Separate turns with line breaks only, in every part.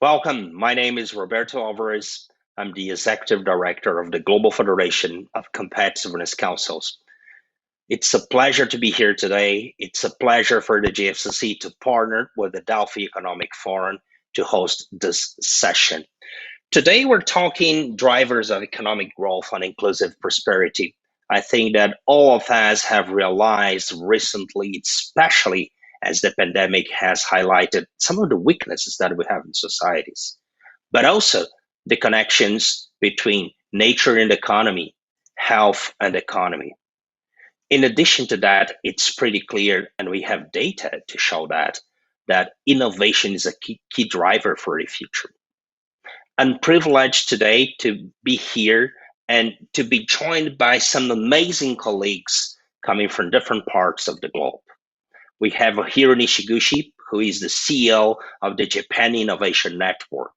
Welcome. My name is Roberto Alvarez. I'm the Executive Director of the Global Federation of Competitiveness Councils. It's a pleasure to be here today. It's a pleasure for the GFCC to partner with the Delphi Economic Forum to host this session. Today, we're talking drivers of economic growth and inclusive prosperity. I think that all of us have realized recently, especially as the pandemic has highlighted some of the weaknesses that we have in societies, but also the connections between nature and economy, health and economy. In addition to that, it's pretty clear, and we have data to show that innovation is a key driver for the future. I'm privileged today to be here and to be joined by some amazing colleagues coming from different parts of the globe. We have Hiro Nishiguchi, who is the CEO of the Japan Innovation Network.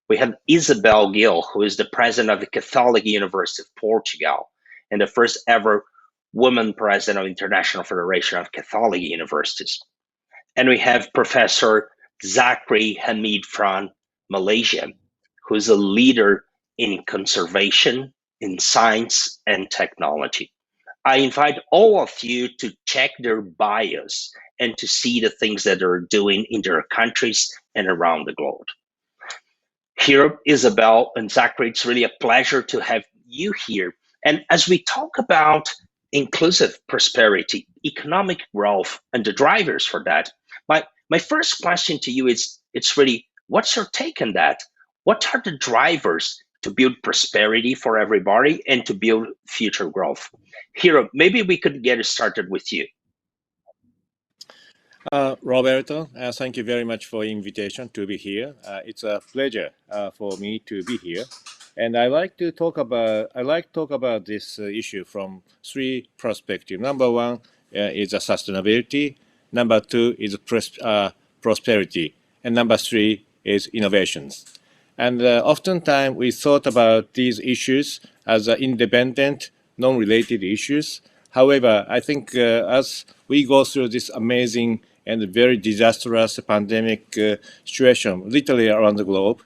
We have Isabel Gill, who is the president of the Catholic University of Portugal and the first ever woman president of International Federation of Catholic Universities. And we have Professor Zakri Hamid from Malaysia, who is a leader in conservation, in science and technology. I invite all of you to check their bios and to see the things that they're doing in their countries and around the globe. Here, Isabel and Zakri, it's really a pleasure to have you here. And as we talk about inclusive prosperity, economic growth, and the drivers for that, my first question to you is, it's really, what's your take on that? What are the drivers to build prosperity for everybody and to build future growth? Hiro, maybe we could get started with you.
Roberto, thank you very much for the invitation to be here. It's a pleasure for me to be here, and I like to talk about this issue from three perspectives. Number one is sustainability. Number two is prosperity, and number three is innovations. And oftentimes we thought about these issues as independent, non-related issues. However, I think as we go through this amazing and very disastrous pandemic situation literally around the globe,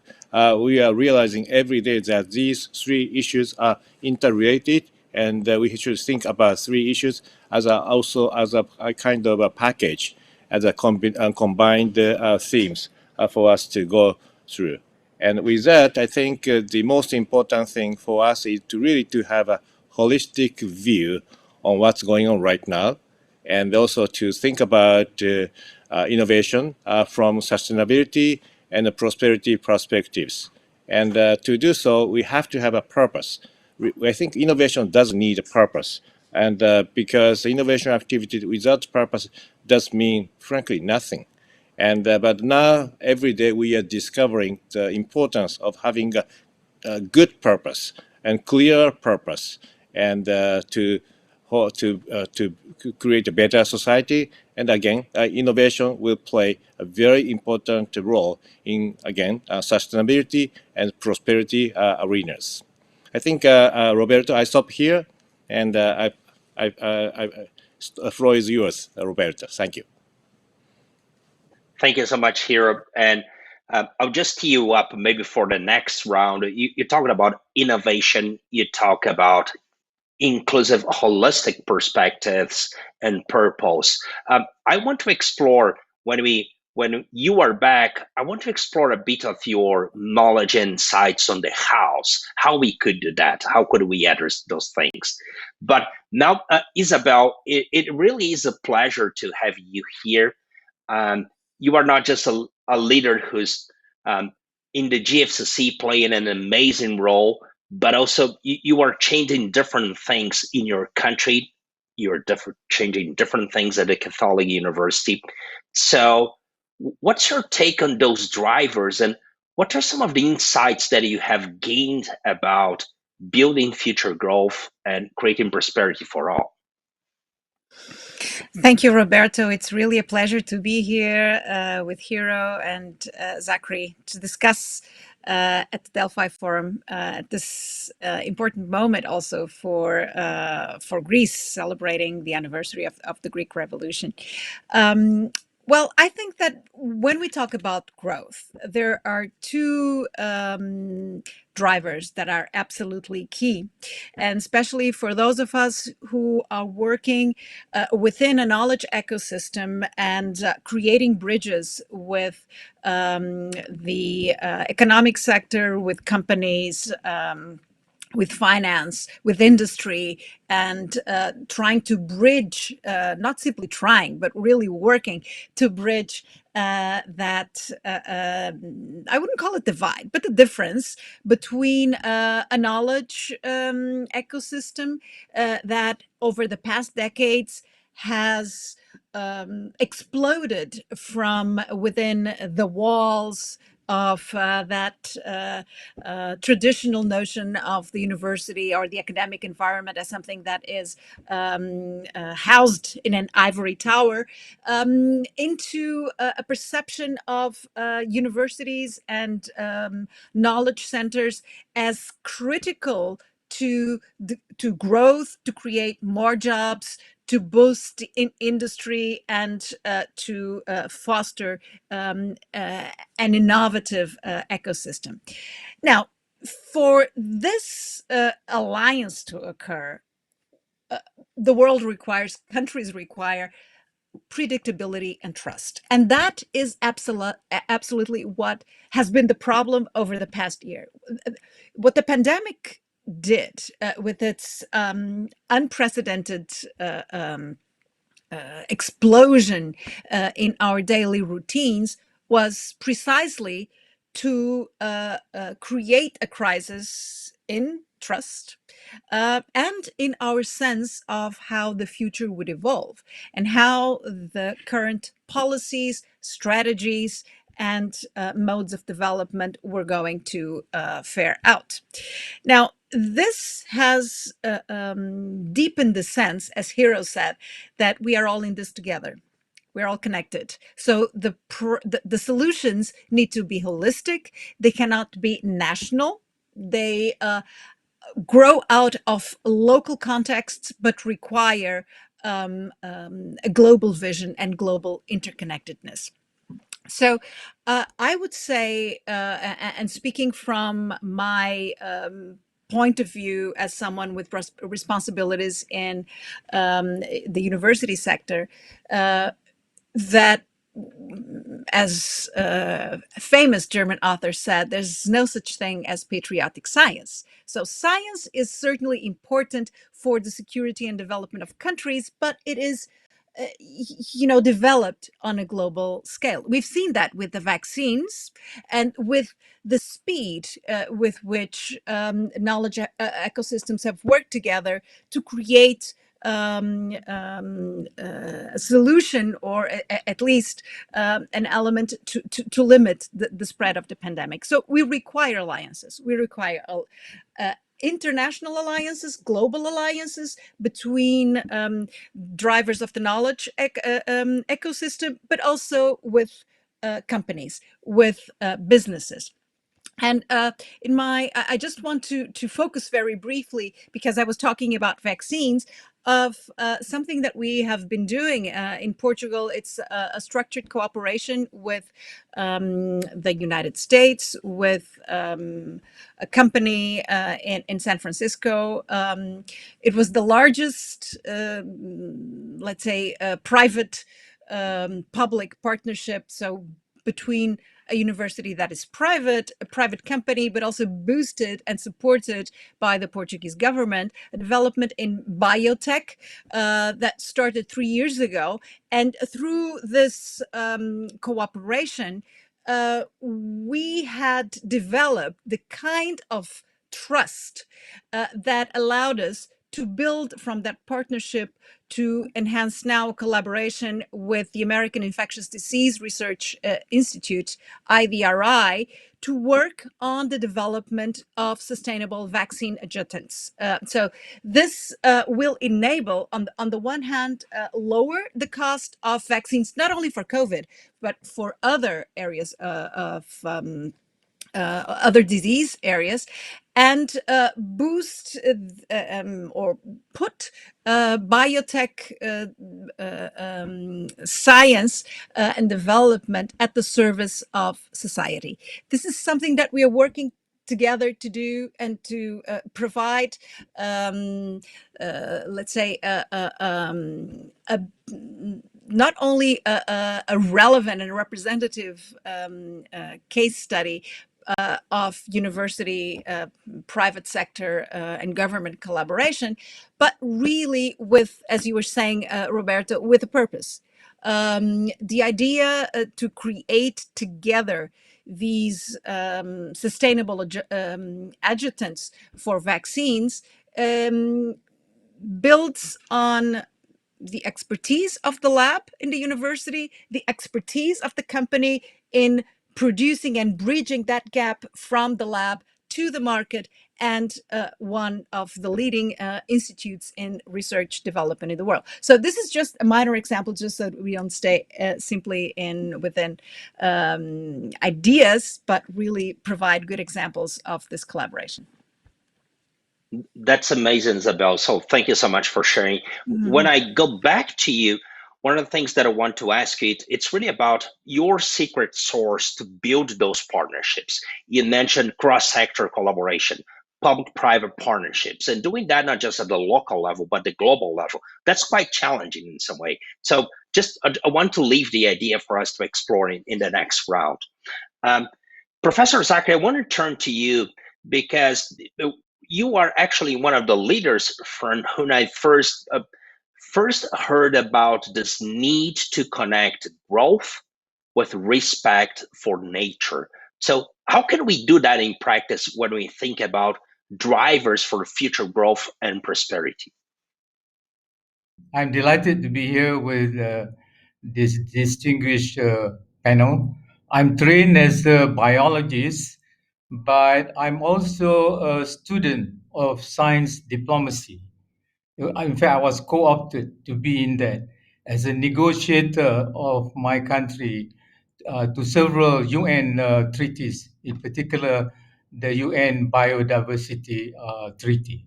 we are realizing every day that these three issues are interrelated, and we should think about three issues as also as a kind of a package, as a combined themes for us to go through. And with that, I think the most important thing for us is to really to have a holistic view on what's going on right now, and also to think about innovation from sustainability and prosperity perspectives. And to do so, we have to have a purpose. I think innovation does need a purpose, and because innovation activity without purpose does mean, frankly, nothing. And but now, every day, we are discovering the importance of having a good purpose and clear purpose, and to create a better society. And again, innovation will play a very important role in, again, sustainability and prosperity arenas. I think, Roberto, I stop here, and the floor is yours, Roberto. Thank you.
Thank you so much, Hiro. And I'll just tee you up maybe for the next round. You're talking about innovation. You talk about inclusive, holistic perspectives and purpose. I want to explore when you are back. I want to explore a bit of your knowledge and insights on the how we could do that, how could we address those things. But now, Isabel, it really is a pleasure to have you here. You are not just a leader who's in the GFCC playing an amazing role, but also you are changing different things in your country. You're changing different things at the Catholic University. So what's your take on those drivers, and What are some of the insights that you have gained about building future growth and creating prosperity for all?
Thank you, Roberto. It's really a pleasure to be here with Hiro and Zakri to discuss at the Delphi Forum at this important moment also for Greece celebrating the anniversary of the Greek Revolution. Well, I think that when we talk about growth, there are two drivers that are absolutely key, and especially for those of us who are working within a knowledge ecosystem and creating bridges with the economic sector, with companies. With finance, with industry, and trying to bridge, not simply trying, but really working to bridge that, I wouldn't call it divide, but the difference between a knowledge ecosystem that over the past decades has exploded from within the walls of that traditional notion of the university or the academic environment as something that is housed in an ivory tower, into a perception of universities and knowledge centers as critical to growth, to create more jobs, to boost industry, and to foster an innovative ecosystem. Now, for this alliance to occur, the world requires, countries require predictability and trust. And that is absolutely what has been the problem over the past year. What the pandemic did with its unprecedented explosion in our daily routines was precisely to create a crisis in trust and in our sense of how the future would evolve and how the current policies, strategies, and modes of development were going to fare out. Now, this has deepened the sense, as Hiro said, that we are all in this together. We're all connected. So the solutions need to be holistic. They cannot be national. They grow out of local contexts, but require a global vision and global interconnectedness. So I would say, and speaking from my point of view as someone with responsibilities in the university sector, that as a famous German author said, there's no such thing as patriotic science. So science is certainly important for the security and development of countries, but it is developed on a global scale. We've seen that with the vaccines and with the speed with which knowledge ecosystems have worked together to create a solution, or at least an element to limit the spread of the pandemic. So we require alliances. We require international alliances, global alliances between drivers of the knowledge ecosystem, but also with companies, with businesses. And I just want to focus very briefly, because I was talking about vaccines, of something that we have been doing in Portugal. It's a structured cooperation with the United States, with a company in San Francisco. It was the largest, let's say, private public partnership. So between a university that is private, a private company, but also boosted and supported by the Portuguese government, a development in biotech that started 3 years ago. And through this cooperation, we had developed the kind of trust that allowed us to build from that partnership to enhance now collaboration with the American Infectious Disease Research Institute, IVRI, to work on the development of sustainable vaccine adjuvants. So this will enable, on the one hand, lower the cost of vaccines, not only for COVID, but for other areas of other disease areas, and boost or put biotech science and development at the service of society. This is something that we are working together to do and to provide, let's say, not only a relevant and representative case study of university, private sector, and government collaboration, but really with, as you were saying, Roberto, with a purpose. The idea to create together these sustainable adjuvants for vaccines builds on the expertise of the lab in the university, the expertise of the company in producing and bridging that gap from the lab to the market, and one of the leading institutes in research development in the world. So this is just a minor example, just so that we don't stay simply within ideas, but really provide good examples of this collaboration.
That's amazing, Isabel. So thank you so much for sharing. When I go back to you, one of the things that I want to ask you, it's really about your secret source to build those partnerships. You mentioned cross-sector collaboration, public-private partnerships, and doing that not just at the local level, but the global level. That's quite challenging in some way. So just I want to leave the idea for us to explore in the next round. Professor Zakri, I want to turn to you because you are actually one of the leaders from whom I first heard about this need to connect growth with respect for nature. So how can we do that in practice when we think about drivers for future growth and prosperity?
I'm delighted to be here with this distinguished panel. I'm trained as a biologist, but I'm also a student of science diplomacy. In fact, I was co-opted to be in that as a negotiator of my country to several UN treaties, in particular the UN Biodiversity Treaty.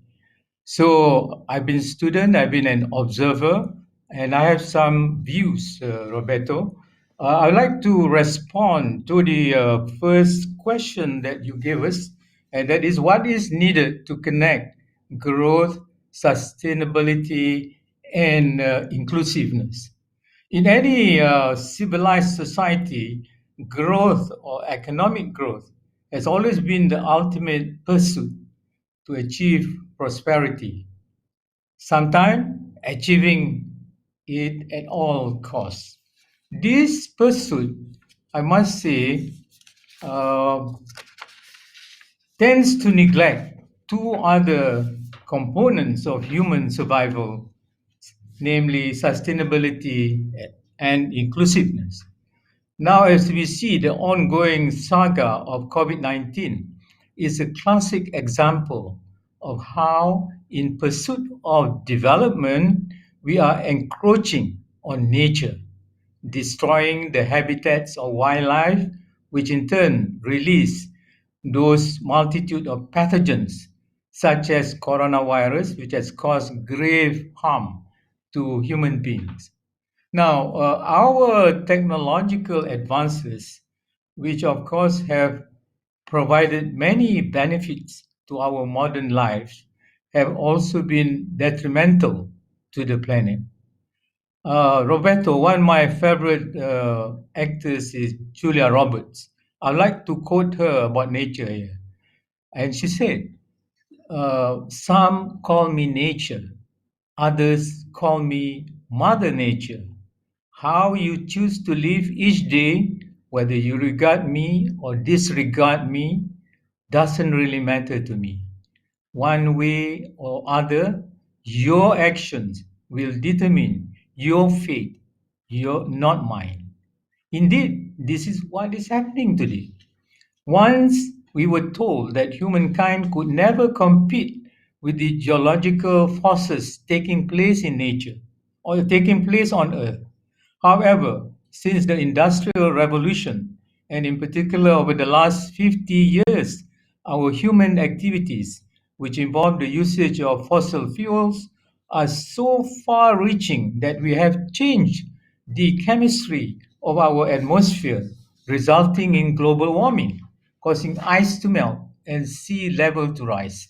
So I've been a student, I've been an observer, and I have some views, Roberto. I'd like to respond to the first question that you gave us, and that is what is needed to connect growth, sustainability, and inclusiveness. In any civilized society, growth or economic growth has always been the ultimate pursuit to achieve prosperity, sometimes achieving it at all costs. This pursuit, I must say, uh, tends to neglect two other components of human survival, namely sustainability and inclusiveness. Now, as we see, the ongoing saga of COVID 19 is a classic example of how, in pursuit of development, we are encroaching on nature, destroying the habitats of wildlife, which in turn release those multitude of pathogens, such as coronavirus, which has caused grave harm to human beings. Now, our technological advances, which of course have provided many benefits to our modern lives, have also been detrimental to the planet. Roberto, one of my favorite actors is Julia Roberts. I'd like to quote her about nature here. And she said, some call me nature, others call me Mother Nature. How you choose to live each day, whether you regard me or disregard me, doesn't really matter to me. One way or other, Your actions will determine your fate, not mine. Indeed, this is what is happening today. Once we were told that humankind could never compete with the geological forces taking place in nature or taking place on Earth. However, since the Industrial Revolution, and in particular over the last 50 years, our human activities, which involve the usage of fossil fuels, are so far reaching that we have changed the chemistry of our atmosphere, resulting in global warming, causing ice to melt and sea level to rise.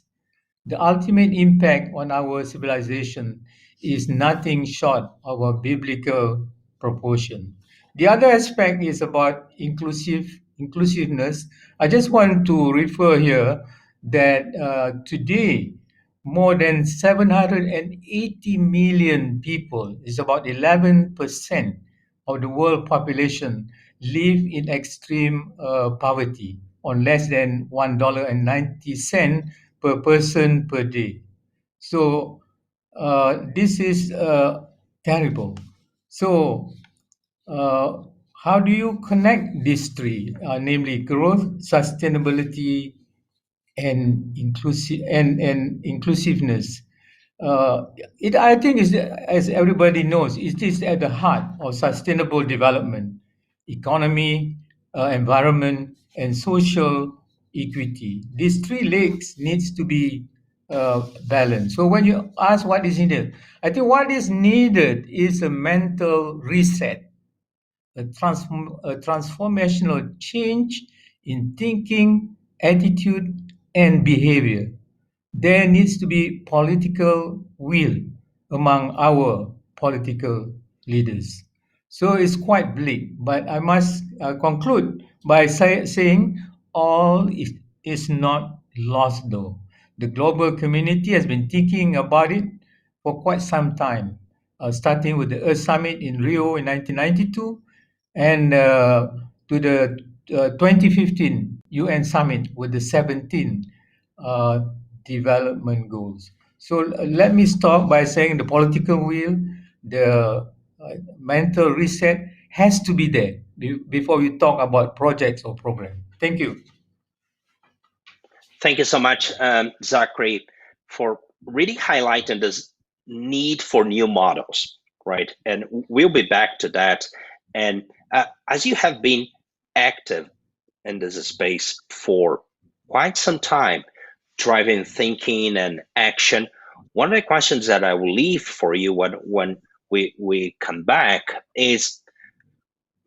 The ultimate impact on our civilization is nothing short of a biblical proportion. The other aspect is about inclusiveness. I just want to refer here that today more than 780 million people, is about 11% of the world population, live in extreme poverty on less than $1.90 per person per day. So this is terrible. So how do you connect these three, namely growth, sustainability, and inclusiveness? It I think is, as everybody knows, it is at the heart of sustainable development, economy, environment, and social equity. These three legs needs to be balanced. So when you ask what is needed, I think what is needed is a mental reset, a transformational change in thinking, attitude, and behavior. There needs to be political will among our political leaders. So it's quite bleak, but I must conclude by saying all is not lost though. The global community has been thinking about it for quite some time, starting with the Earth Summit in Rio in 1992 and to the 2015 UN Summit with the 17 uh, development goals. So let me start by saying the political will, the mental reset has to be there before we talk about projects or program. Thank you.
Thank you so much, Zakri, for really highlighting this need for new models, right? And we'll be back to that. And as you have been active in this space for quite some time, driving thinking and action, one of the questions that I will leave for you when we come back is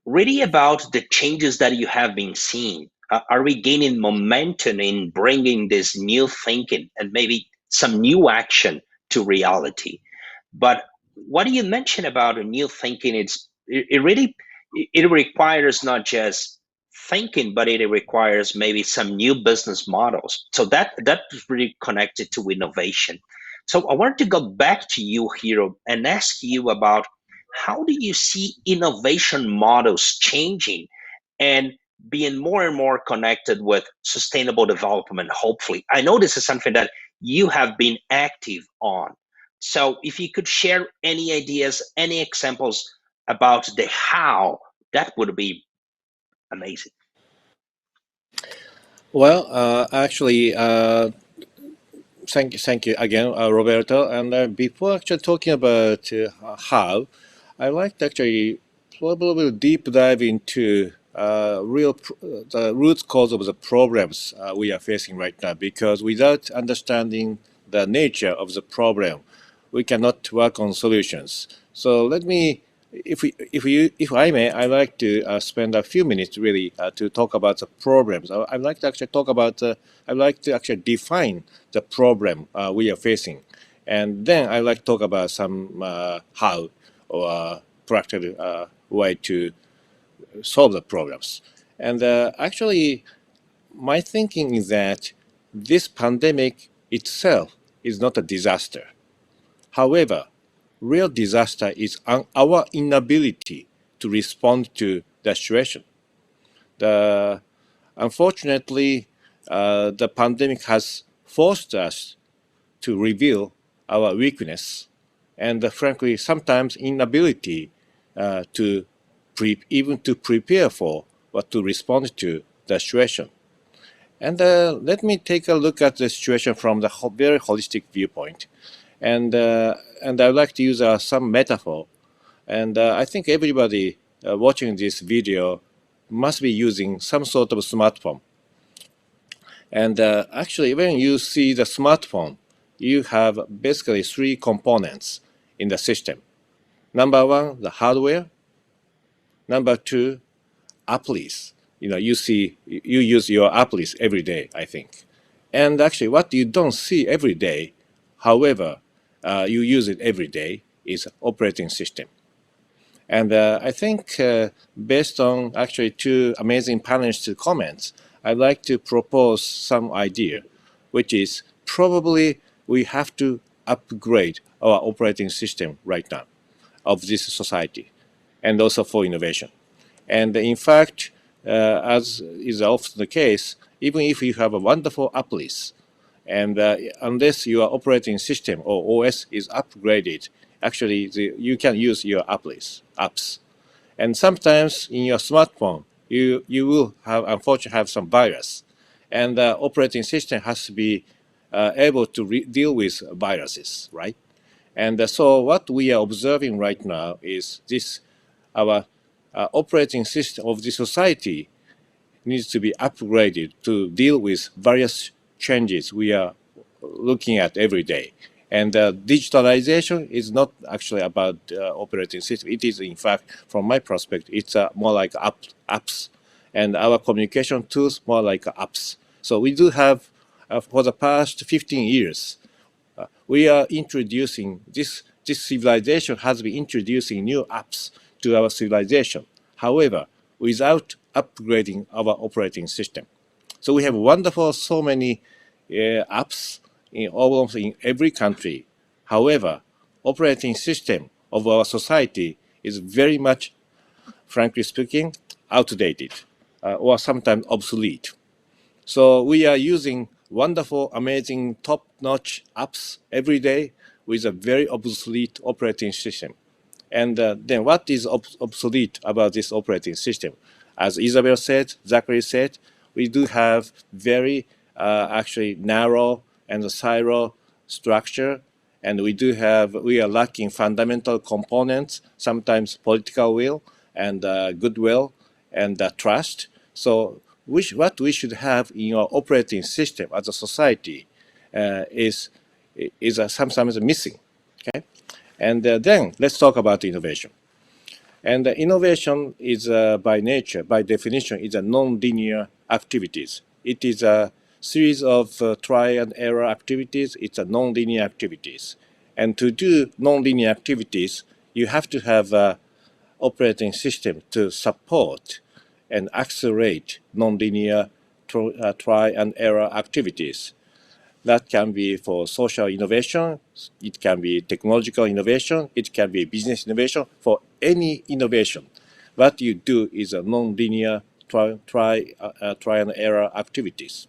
really about the changes that you have been seeing. Are we gaining momentum in bringing this new thinking and maybe some new action to reality? But what you mentioned about a new thinking, it really it requires not just thinking, but it requires maybe some new business models. So that's really connected to innovation. So I want to go back to you, Hiro, and ask you about how do you see innovation models changing and being more and more connected with sustainable development, hopefully? I know this is something that you have been active on. So if you could share any ideas, any examples about the how, that would be amazing.
Well, actually, thank you again, Roberto. And before actually talking about how, I like to actually probably deep dive into the root cause of the problems we are facing right now. Because without understanding the nature of the problem, we cannot work on solutions. So let me, if I may, I like to spend a few minutes really to talk about the problems. I'd like to actually talk about. I'd like to actually define the problem we are facing, and then I'd like to talk about some how or practical way to solve the problems. And actually, my thinking is that this pandemic itself is not a disaster. However, real disaster is our inability to respond to the situation. The, unfortunately, the pandemic has forced us to reveal our weakness, and frankly, sometimes inability to even to prepare for or to respond to the situation. And let me take a look at the situation from the very holistic viewpoint. And I'd like to use some metaphor. And I think everybody watching this video must be using some sort of smartphone. And actually, when you see the smartphone, you have basically three components in the system. Number one, the hardware. Number two, applis. You use your applis every day, I think. And actually, what you don't see every day, however, you use it every day, is operating system. And I think based on actually two amazing panelists' comments, I'd like to propose some idea, which is probably we have to upgrade our operating system right now of this society, and also for innovation. And in fact, as is often the case, even if you have a wonderful applis, and unless your operating system or OS is upgraded, actually you can use your apps. And sometimes in your smartphone, you will unfortunately have some virus. And the operating system has to be able to deal with viruses, right? And so what we are observing right now is this, our operating system of the society needs to be upgraded to deal with various changes we are looking at every day. And digitalization is not actually about operating system. It is, in fact, from my perspective, it's more like apps. And our communication tools more like apps. So we do have, for the past 15 years, we are introducing, this civilization has been introducing new apps to our civilization. However, without upgrading our operating system. So we have wonderful, so many apps almost in every country. However, operating system of our society is very much, frankly speaking, outdated or sometimes obsolete. So we are using wonderful, amazing, top-notch apps every day with a very obsolete operating system. And then what is obsolete about this operating system? As Isabel said, Zakri said, we do have very actually narrow and silo structure, and we are lacking fundamental components, sometimes political will and goodwill and trust. So what we should have in our operating system as a society is sometimes missing. Okay, and then let's talk about innovation. And innovation is by nature, by definition, is a non-linear activities. It is a series of try and error activities. It's a non-linear activities. And to do non-linear activities, you have to have an operating system to support and accelerate non-linear try and error activities. That can be for social innovation, it can be technological innovation, it can be business innovation. For any innovation, what you do is a non-linear try and error activities.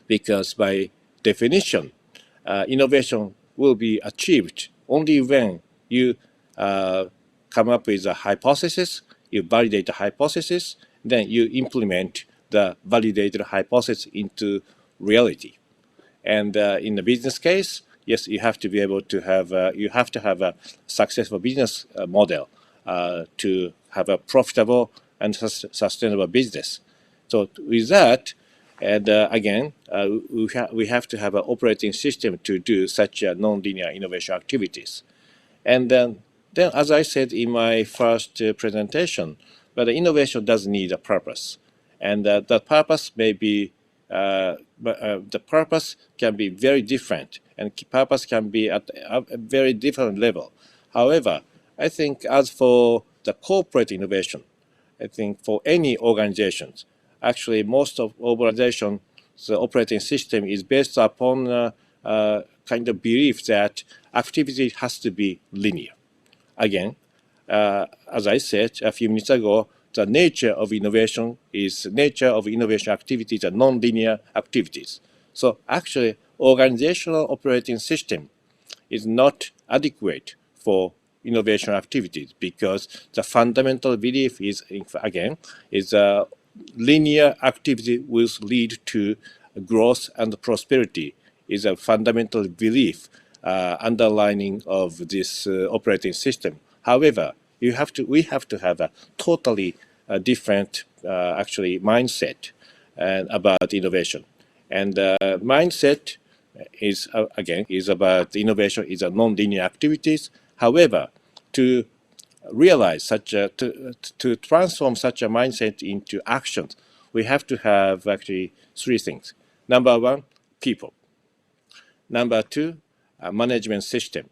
Because by definition, innovation will be achieved only when you come up with a hypothesis, you validate the hypothesis, then you implement the validated hypothesis into reality. And in the business case, yes, you have to be able to have a successful business model to have a profitable and sustainable business. So with that, and again, we have to have an operating system to do such non-linear innovation activities. And then as I said in my first presentation, but the innovation does need a purpose, and the purpose may be. The purpose can be very different, and purpose can be at a very different level. However, I think as for the corporate innovation, I think for any organizations, actually most of organizations, the operating system is based upon kind of belief that activity has to be linear. Again, as I said a few minutes ago, the nature of innovation activities are non-linear activities. So actually, organizational operating system is not adequate for innovation activities, because the fundamental belief is, again, is linear activity will lead to growth and prosperity, is a fundamental belief underlining of this operating system. However, we have to have a totally different actually mindset and about innovation. And mindset is again is about innovation is a non-linear activities. However, to realize to transform such a mindset into actions, we have to have actually three things. Number one, people. Number two, management system.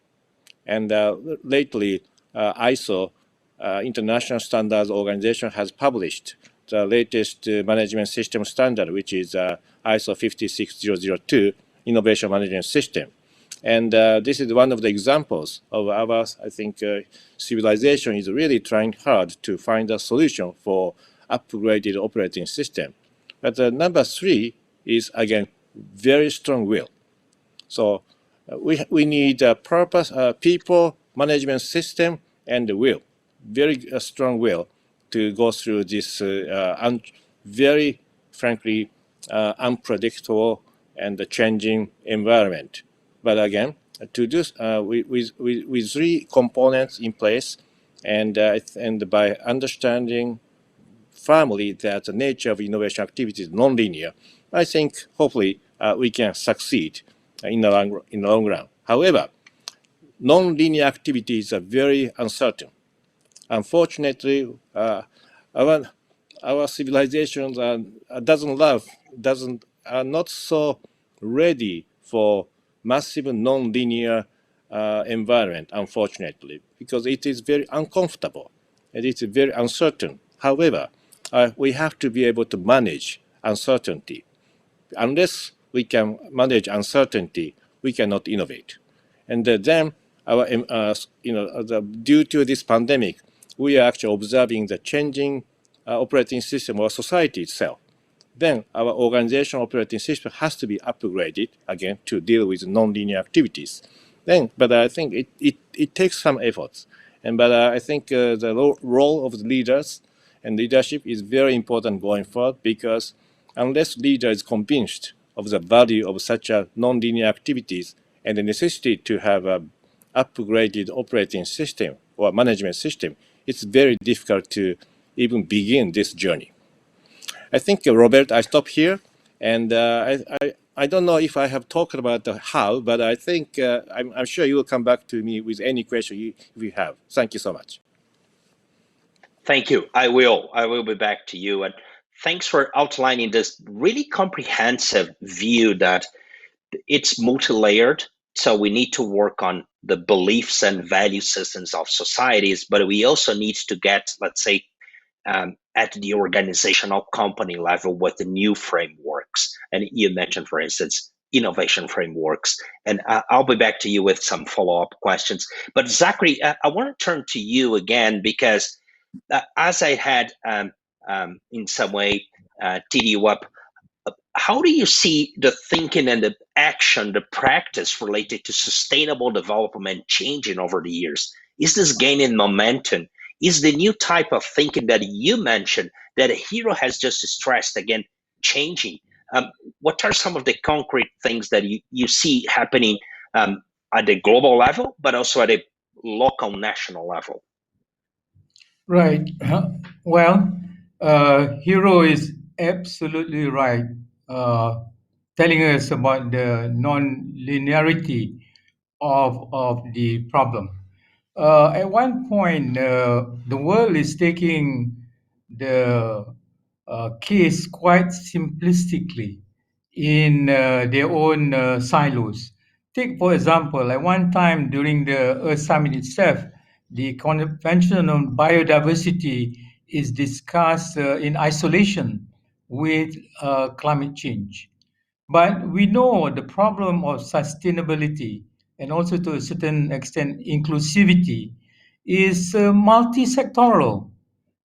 And lately, ISO, International Standards Organization, has published the latest management system standard, which is ISO 56002 Innovation Management System. And this is one of the examples of our, I think, civilization is really trying hard to find a solution for upgraded operating system. But number three is, again, very strong will. So we need a purpose, people, management system, and the will, very strong will to go through this very, frankly, unpredictable and changing environment. But again, to do with three components in place, and by understanding firmly that the nature of innovation activity is non-linear, I think hopefully we can succeed in the long run. However, non-linear activities are very uncertain. Unfortunately, our civilizations are not so ready for massive non-linear environment, unfortunately, because it is very uncomfortable and it is very uncertain. However, we have to be able to manage uncertainty. Unless we can manage uncertainty, we cannot innovate. And then, due to this pandemic, we are actually observing the changing operating system of society itself. Then our organizational operating system has to be upgraded again to deal with non-linear activities. But I think it takes some efforts. But I think the role of the leaders and leadership is very important going forward, because unless leader is convinced of the value of such a non-linear activities and the necessity to have a upgraded operating system or management system, it's very difficult to even begin this journey. I think, Robert, I stop here, and I don't know if I have talked about the how, but I think I'm sure you will come back to me with any question if you have. Thank you so much.
Thank you. I will be back to you. And thanks for outlining this really comprehensive view that it's multi-layered. So we need to work on the beliefs and value systems of societies, but we also need to get, let's say, at the organizational company level with the new frameworks. And you mentioned, for instance, innovation frameworks. And I'll be back to you with some follow-up questions. But Zakri, I want to turn to you again, because as I had in some way teed you up, how do you see the thinking and the action, the practice related to sustainable development changing over the years? Is this gaining momentum? Is the new type of thinking that you mentioned, that Hiro has just stressed again, changing? What are some of the concrete things that you see happening at the global level, but also at a local, national level?
Right. Well, Hiro is absolutely right, telling us about the non-linearity of the problem. At one point, the world is taking the case quite simplistically in their own silos. Take, for example, at one time during the Earth Summit itself, the Convention on Biodiversity is discussed in isolation with climate change. But we know the problem of sustainability and also to a certain extent inclusivity is multi-sectoral.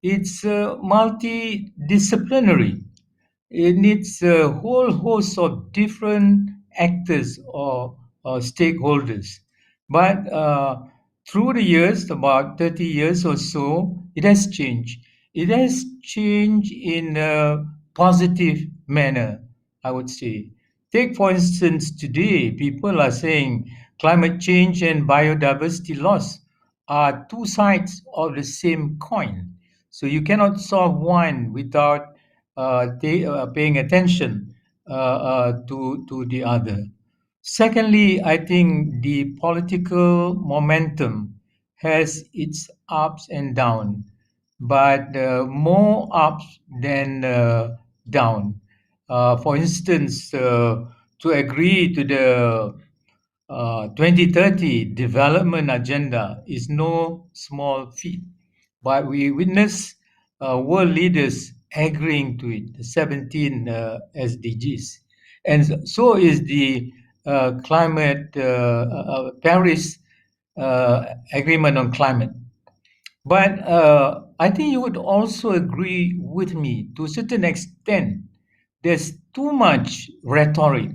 It's multidisciplinary. It needs a whole host of different actors or stakeholders. But through the years, about 30 years or so, it has changed. It has changed in a positive manner, I would say. Take, for instance, today, people are saying climate change and biodiversity loss are two sides of the same coin. So you cannot solve one without paying attention to the other. Secondly, I think the political momentum has its ups and downs, but more ups than down. For instance, to agree to the 2030 development agenda is no small feat, but we witness world leaders agreeing to it, the 17 SDGs. And so is the climate, Paris Agreement on Climate. But I think you would also agree with me to a certain extent. There's too much rhetoric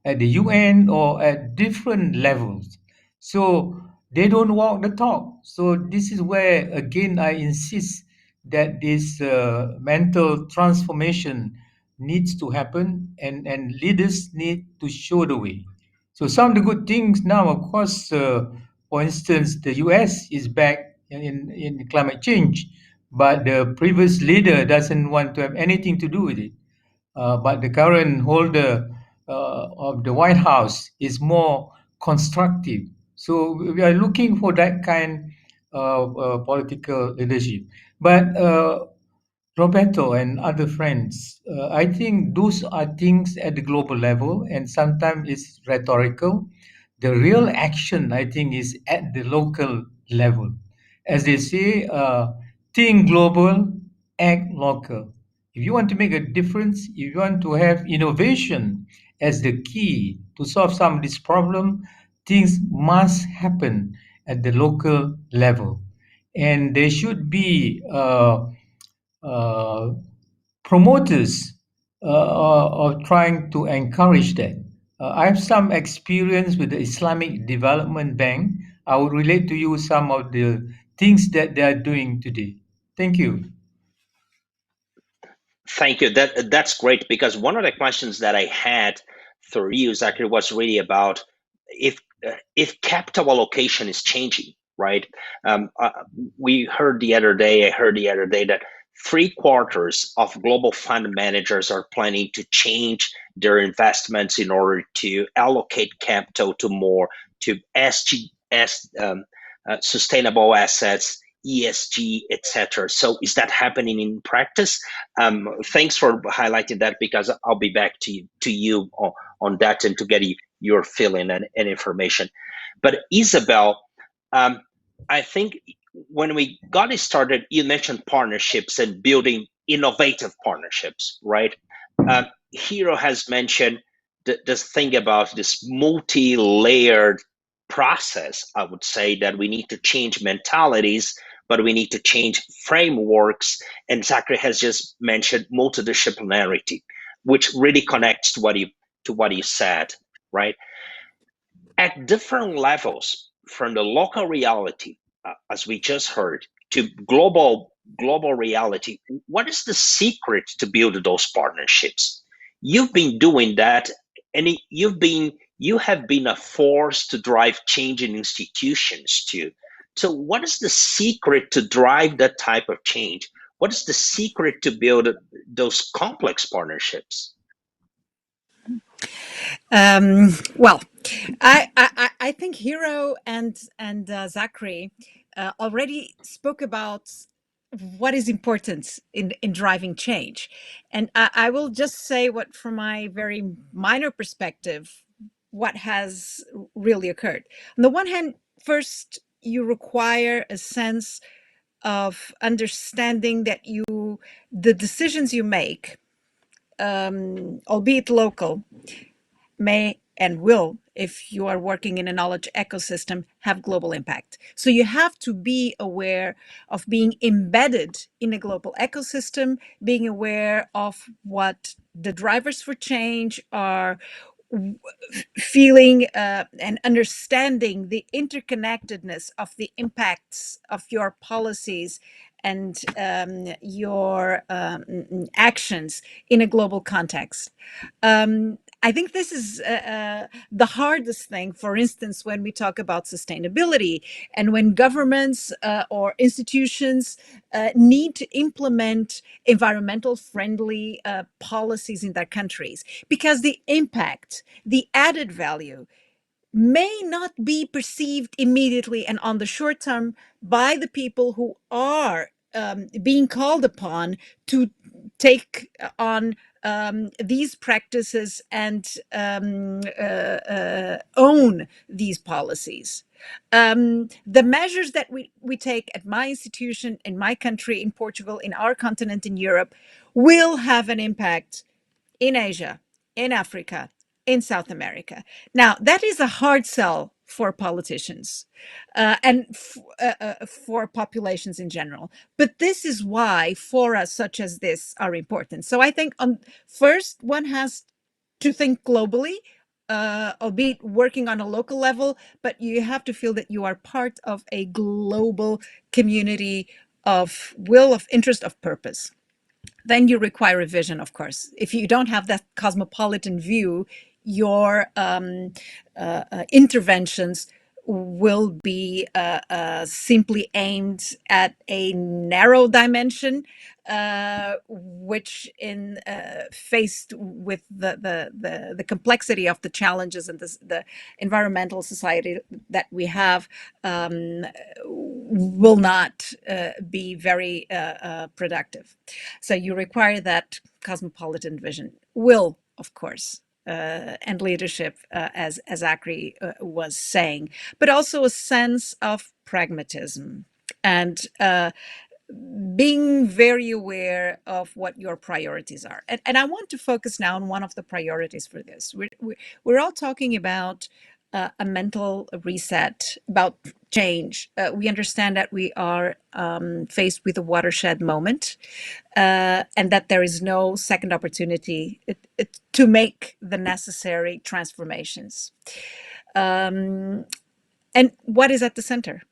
at the UN or at different levels. So they don't walk the talk. So this is where, again, I insist that this mental transformation needs to happen, and leaders need to show the way. So some of the good things now, of course, for instance, the US is back in climate change, but the previous leader doesn't want to have anything to do with it. But the current holder of the White House is more constructive. So we are looking for that kind of political leadership. But Roberto and other friends, I think those are things at the global level, and sometimes it's rhetorical. The real action, I think, is at the local level. As they say, think global, act local. If you want to make a difference, if you want to have innovation as the key to solve some of this problem, things must happen at the local level. And there should be uh, promoters of trying to encourage that. I have some experience with the Islamic Development Bank. I will relate to you some of the things that they are doing today. Thank you.
Thank you. That's great, because one of the questions that I had for you, Zakri, was really about if capital allocation is changing, right? We heard the other day. I heard the other day that 3/4 of global fund managers are planning to change their investments in order to allocate capital to more to SGS, sustainable assets, ESG, etc. So is that happening in practice? Thanks for highlighting that, because I'll be back to you on that and to get your feeling and information. But Isabel, I think when we got it started, you mentioned partnerships and building innovative partnerships, right? Hiro has mentioned this thing about this multi-layered process. I would say that we need to change mentalities, but we need to change frameworks. And Zakri has just mentioned multidisciplinarity, which really connects to what you said, right? At different levels, from the local reality, as we just heard, to global reality, what is the secret to build those partnerships? You've been doing that, and you have been a force to drive change in institutions too. So what is the secret to drive that type of change? What is the secret to build those complex partnerships?
Well, I think Hiro and Zakri already spoke about what is important in driving change, and I will just say what, from my very minor perspective, what has really occurred. On the one hand, first you require a sense of understanding that the decisions you make, albeit local, may and will, if you are working in a knowledge ecosystem, have global impact. So you have to be aware of being embedded in a global ecosystem, being aware of what the drivers for change are, feeling and understanding the interconnectedness of the impacts of your policies and your actions in a global context. I think this is the hardest thing, for instance, when we talk about sustainability and when governments or institutions need to implement environmental friendly policies in their countries, because the impact, the added value, may not be perceived immediately and on the short term by the people who are being called upon to take on these practices and own these policies. The measures that we take at my institution, in my country, in Portugal, in our continent, in Europe, will have an impact in Asia, in Africa, in South America. Now, that is a hard sell for politicians and for populations in general. But this is why forums such as this are important. So I think first one has to think globally, albeit working on a local level, but you have to feel that you are part of a global community of will, of interest, of purpose. Then you require a vision, of course. If you don't have that cosmopolitan view, your interventions will be simply aimed at a narrow dimension, which, in faced with the complexity of the challenges and the environmental society that we have, will not be very productive. So you require that cosmopolitan vision, will, of course, and leadership, as Zakri was saying, but also a sense of pragmatism and being very aware of what your priorities are. And I want to focus now on one of the priorities for this. We're all talking about a mental reset, about change. We understand that we are faced with a watershed moment, and that there is no second opportunity to make the necessary transformations. And what is at the center?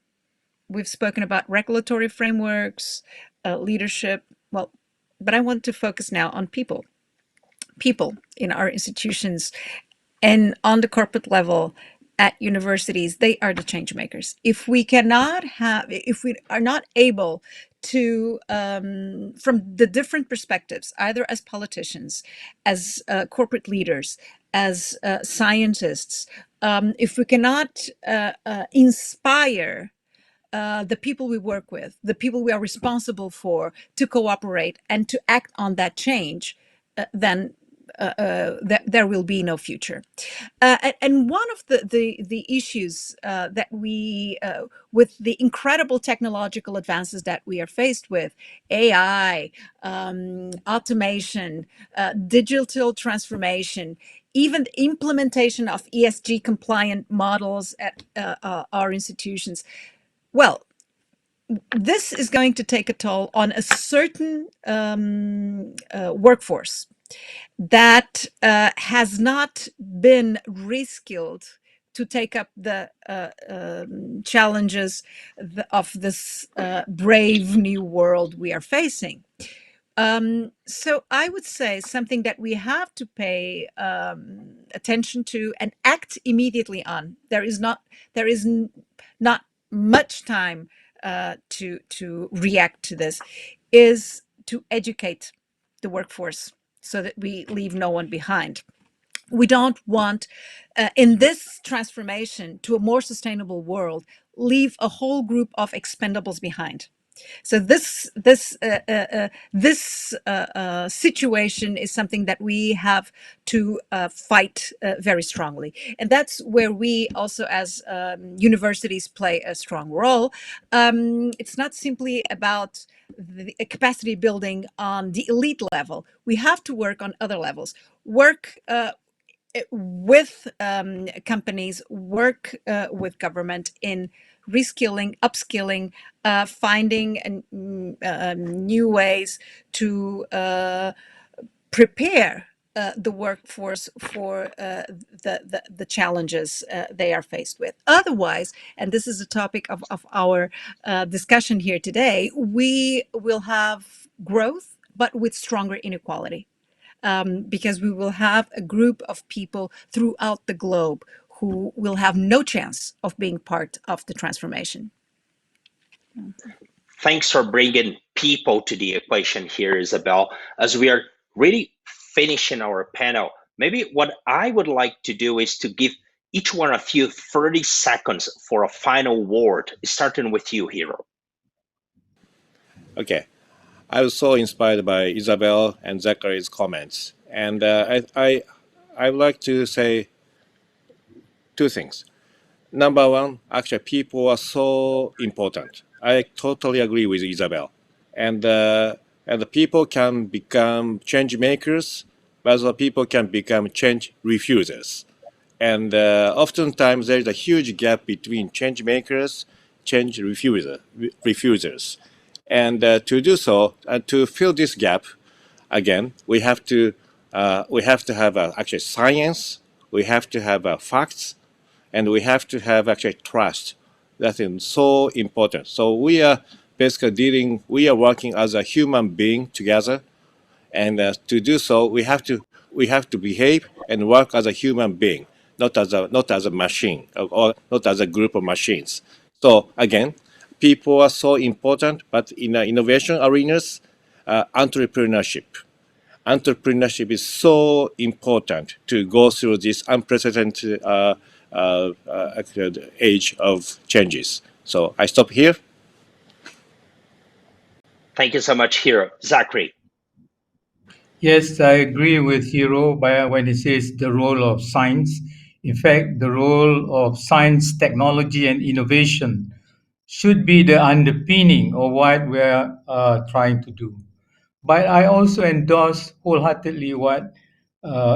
We've spoken about regulatory frameworks, leadership. Well, but I want to focus now on people in our institutions and on the corporate level at universities. They are the change makers. If we are not able to, from the different perspectives, either as politicians, as corporate leaders, as scientists, if we cannot inspire the people we work with, the people we are responsible for, to cooperate and to act on that change, then there will be no future. And one of the issues that we, with the incredible technological advances that we are faced with, AI, automation, digital transformation, even the implementation of ESG compliant models at our institutions, well, this is going to take a toll on a certain workforce that has not been reskilled to take up the challenges of this brave new world we are facing. So I would say something that we have to pay attention to and act immediately on. There is not much time to react to this, is to educate the workforce so that we leave no one behind. We don't want, in this transformation to a more sustainable world, leave a whole group of expendables behind. So this situation is something that we have to fight very strongly, and that's where we also, as universities, play a strong role. It's not simply about the capacity building on the elite level. We have to work on other levels. Work with companies, work with government in reskilling, upskilling, finding new ways to prepare the workforce for the challenges they are faced with. Otherwise, and this is the topic of our discussion here today, we will have growth, but with stronger inequality. Because we will have a group of people throughout the globe who will have no chance of being part of the transformation.
Thanks for bringing people to the equation here, Isabel. As we are really finishing our panel, maybe what I would like to do is to give each one of you 30 seconds for a final word, starting with you, Hiro.
Okay. I was so inspired by Isabel and Zakri's comments. And I would like to say two things. Number one, actually, people are so important. I totally agree with Isabel. And the people can become change makers, but the people can become change refusers. And oftentimes there is a huge gap between change makers, refusers. And to do so, to fill this gap, again, we have to have actually science, we have to have facts, and we have to have actually trust. That is so important. So we are basically we are working as a human being together, and to do so, we have to behave and work as a human being, not as a machine or not as a group of machines. So again, people are so important, but in innovation arenas, entrepreneurship is so important to go through this unprecedented age of changes. So I stop here.
Thank you so much, Hiro. Zakri.
Yes, I agree with Hiro when he says the role of science. In fact, the role of science, technology, and innovation should be the underpinning of what we're trying to do. But I also endorse wholeheartedly what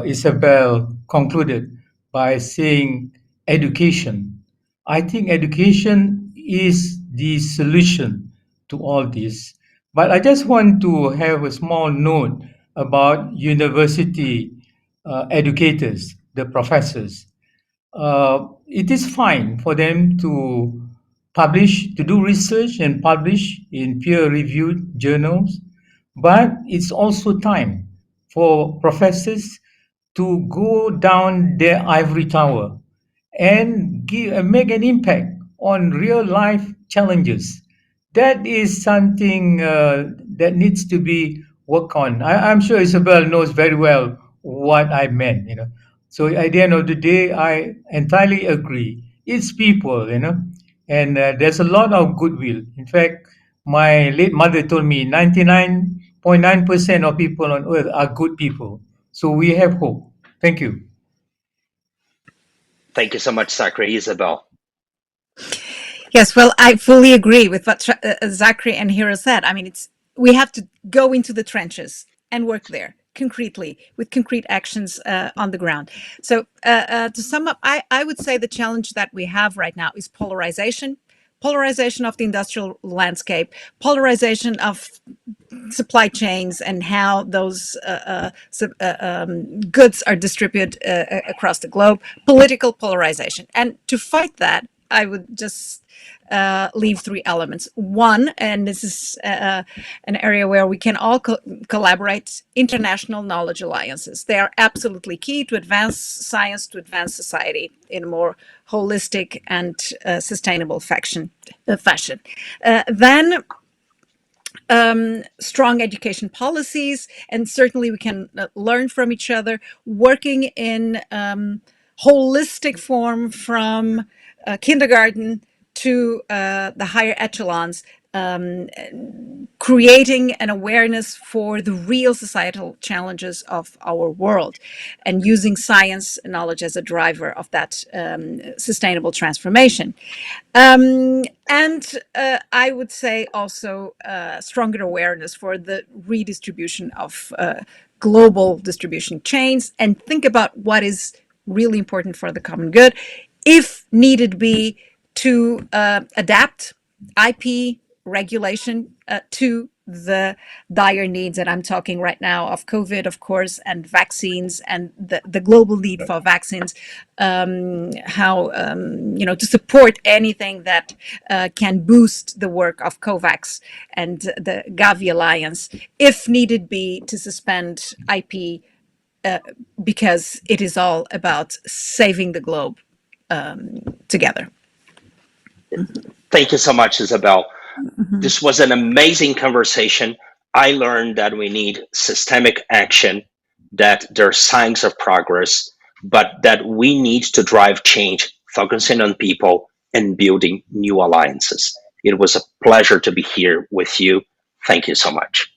Isabel concluded by saying education. I think education is the solution to all this. But I just want to have a small note about university educators, the professors. It is fine for them to to do research and publish in peer reviewed journals, but it's also time for professors to go down their ivory tower and make an impact on real life challenges. That is something that needs to be worked on. I'm sure Isabel knows very well what I meant, So at the end of the day, I entirely agree. It's people, and there's a lot of goodwill. In fact, my late mother told me 99.9% of people on earth are good people. So we have hope. Thank you.
Thank you so much, Zakri. Isabel.
Yes, well, I fully agree with what Zakri and Hiro said. I mean, we have to go into the trenches and work there concretely with concrete actions on the ground. So to sum up, I would say the challenge that we have right now is polarization of the industrial landscape, polarization of supply chains and how those goods are distributed across the globe, political polarization. And to fight that, I would just leave three elements. One, and this is an area where we can all collaborate, international knowledge alliances. They are absolutely key to advance science, to advance society in a more holistic and sustainable fashion. Then strong education policies, and certainly we can learn from each other, working in holistic form from kindergarten to the higher echelons, creating an awareness for the real societal challenges of our world and using science knowledge as a driver of that sustainable transformation. And I would say also stronger awareness for the redistribution of global distribution chains, and think about what is really important for the common good, if needed be, to adapt IP, regulation to the dire needs. And I'm talking right now of COVID, of course, and vaccines and the global need for vaccines, how, to support anything that can boost the work of COVAX and the Gavi Alliance, if needed be, to suspend IP, because it is all about saving the globe together.
Thank you so much, Isabel.
Mm-hmm.
This was an amazing conversation. I learned that we need systemic action, that there are signs of progress, but that we need to drive change, focusing on people and building new alliances. It was a pleasure to be here with you. Thank you so much.